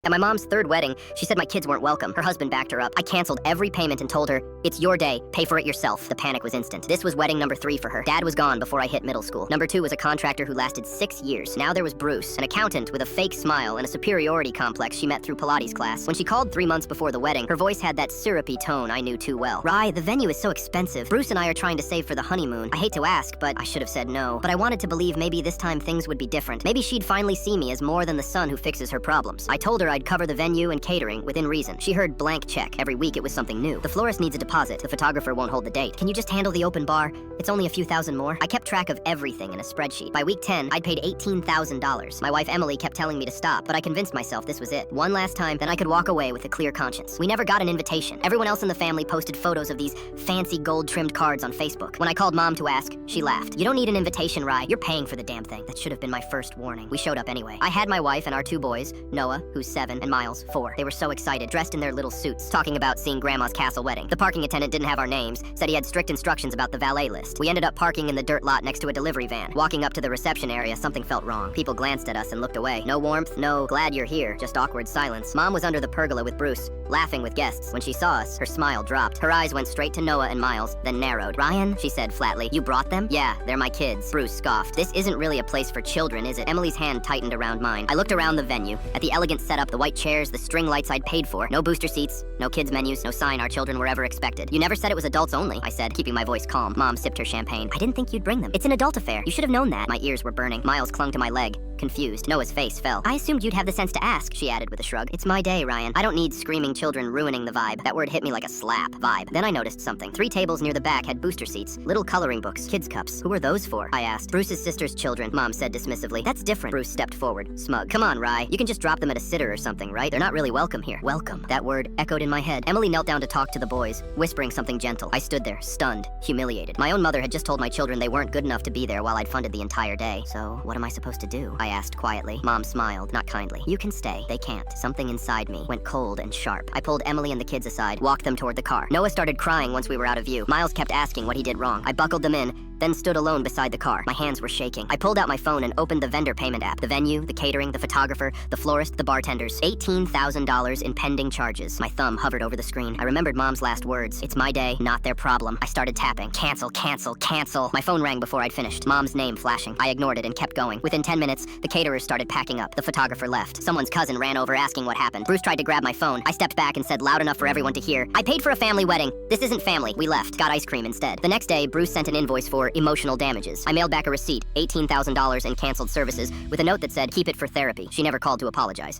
At my mom's third wedding, she said my kids weren't welcome. Her husband backed her up. I canceled every payment and told her, "It's your day, pay for it yourself." The panic was instant. This was wedding number 3 for her. Dad was gone before I hit middle school. Number 2 was a contractor who lasted 6 years. Now there was Bruce, an accountant with a fake smile and a superiority complex she met through Pilates class. When she called 3 months before the wedding, her voice had that syrupy tone I knew too well. "Rye, the venue is so expensive. Bruce and I are trying to save for the honeymoon. I hate to ask, but I should have said no. But I wanted to believe maybe this time things would be different. Maybe she'd finally see me as more than the son who fixes her problems. I told her I'd cover the venue and catering within reason. She heard blank check. Every week it was something new. The florist needs a deposit. The photographer won't hold the date. Can you just handle the open bar? It's only a few thousand more. I kept track of everything in a spreadsheet. By week 10, I'd paid $18,000. My wife Emily kept telling me to stop, but I convinced myself this was it. One last time, then I could walk away with a clear conscience. We never got an invitation. Everyone else in the family posted photos of these fancy gold-trimmed cards on Facebook. When I called Mom to ask, she laughed. "You don't need an invitation, Rye. You're paying for the damn thing." That should have been my first warning. We showed up anyway. I had my wife and our 2 boys, Noah, who's 7, and Miles, 4. They were so excited, dressed in their little suits, talking about seeing Grandma's castle wedding. The parking attendant didn't have our names, said he had strict instructions about the valet list. We ended up parking in the dirt lot next to a delivery van. Walking up to the reception area, something felt wrong. People glanced at us and looked away. No warmth, no "glad you're here," just awkward silence. Mom was under the pergola with Bruce, laughing with guests. When she saw us, her smile dropped. Her eyes went straight to Noah and Miles, then narrowed. "Ryan," she said flatly, "you brought them?" "Yeah, they're my kids." Bruce scoffed. "This isn't really a place for children, is it?" Emily's hand tightened around mine. I looked around the venue, at the elegant setup, the white chairs, the string lights I'd paid for. No booster seats, no kids menus, no sign our children were ever expected. "You never said it was adults only," I said, keeping my voice calm. Mom sipped her champagne. "I didn't think you'd bring them. It's an adult affair. You should have known that." My ears were burning. Miles clung to my leg, confused. Noah's face fell. "I assumed you'd have the sense to ask," she added with a shrug. "It's my day, Ryan. I don't need screaming children ruining the vibe." That word hit me like a slap. Vibe. Then I noticed something. 3 tables near the back had booster seats, little coloring books, kids' cups. "Who are those for?" I asked. "Bruce's sister's children," Mom said dismissively. "That's different." Bruce stepped forward, smug. "Come on, Rye. You can just drop them at a sitter or something, right? They're not really welcome here." Welcome. That word echoed in my head. Emily knelt down to talk to the boys, whispering something gentle. I stood there, stunned, humiliated. My own mother had just told my children they weren't good enough to be there while I'd funded the entire day. "So, what am I supposed to do?" I asked quietly. Mom smiled, not kindly. "You can stay. They can't." Something inside me went cold and sharp. I pulled Emily and the kids aside, walked them toward the car. Noah started crying once we were out of view. Miles kept asking what he did wrong. I buckled them in, then stood alone beside the car. My hands were shaking. I pulled out my phone and opened the vendor payment app. The venue, the catering, the photographer, the florist, the bartenders. $18,000 in pending charges. My thumb hovered over the screen. I remembered Mom's last words. "It's my day, not their problem." I started tapping. Cancel, cancel, cancel. My phone rang before I'd finished. Mom's name flashing. I ignored it and kept going. Within 10 minutes, the caterers started packing up. The photographer left. Someone's cousin ran over asking what happened. Bruce tried to grab my phone. I stepped back and said loud enough for everyone to hear, "I paid for a family wedding. This isn't family." We left. Got ice cream instead. The next day, Bruce sent an invoice for emotional damages. I mailed back a receipt, $18,000 in canceled services, with a note that said, "Keep it for therapy." She never called to apologize.